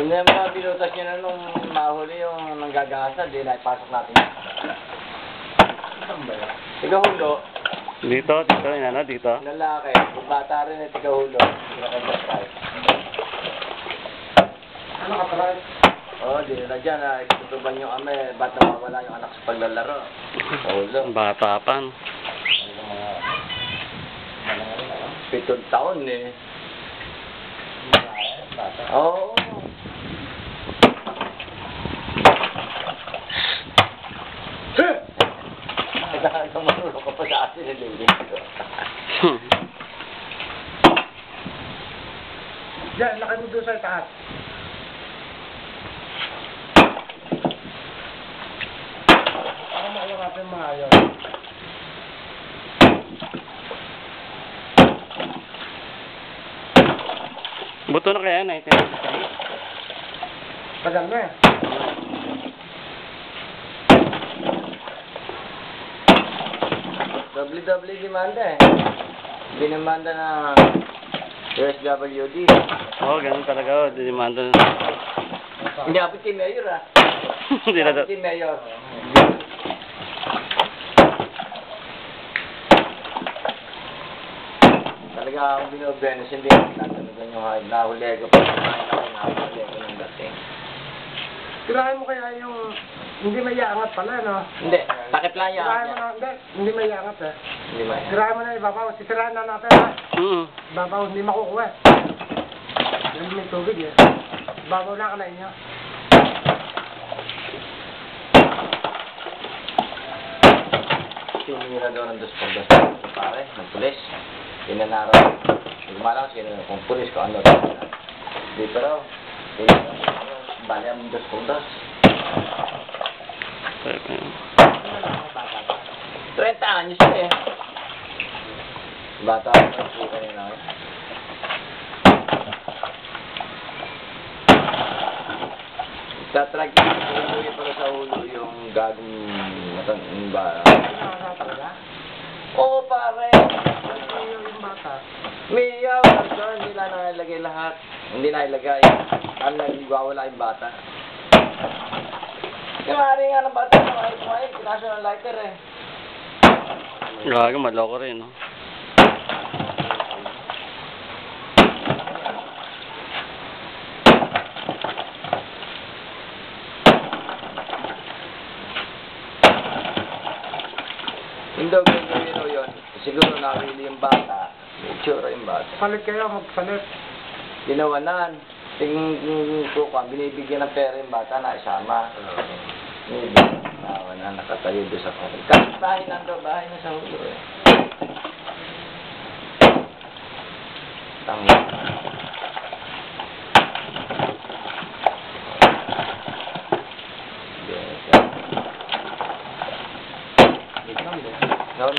Yung mga binutas niya na nung mahuli yung nanggagasa, di na ipasok natin. Saan ba yan? Tigahulo. Dito, inano, dito. Lalaki. Kung bata rin ay tigahulo. Ano ka pala? Oo, di na dyan. Itutuban yung ame. Ba't nawawala yung anak sa paglalaro? Tigahulo. Bata pa. 7 taon eh. Oo. Kailangan ka marunong ka pa sa atin eh, Lili. Diyan, laki mo doon sa taas. Para makuha natin maayos. Buto na kaya, 1993? Tagal na eh. Doble demanda eh. Dinamanda na USWD. Oo, ganun talaga. Dinimanda na. Hindi ako si Mayor ah. Hindi na Si Mayor. Talaga akong binobenes, hindi ako tatalagan yung nahuli ko pa. Nahuli ko ng dating. Tirahin mo kaya yung hindi may iangat pala, no? Hindi, takip lang yan. Tirahin mo na, hindi may iangat eh. Hindi ba yan? Tirahin mo na ibabaw, sisirahan na natin ha. Ibabaw, hindi makukuha eh. Hindi may tubig eh. Ibabaw na kanain nyo. Sinira daw ng dos pare, ng pulis. Pinanaraw. Lumalang sino kung pulis ko ano. Dito raw. Bali ang dos. 30 anyos na eh. Bata ako ng suka niya na. Tatrag yung para sa ulo yung gagong matandang ba. Oo pare. Yung bata. Miyaw, hindi na nailagay lahat. Hindi nailagay. Ano nagwawala yung bata. Yung hari nga ng bata, kumain, pinasa ng lighter eh. Gago, maloko rin, no? Hindi daw gagawin yun. Siguro nakili yung bata. Itsura yung bata. Palit kayo, magpalit. Ginawanan. Tingin ko kung binibigyan ng pera yung bata na isama. Na nakatayo doon sa kapatid. Kahit bahay lang daw, bahay na sa hulo eh. Tangin. No,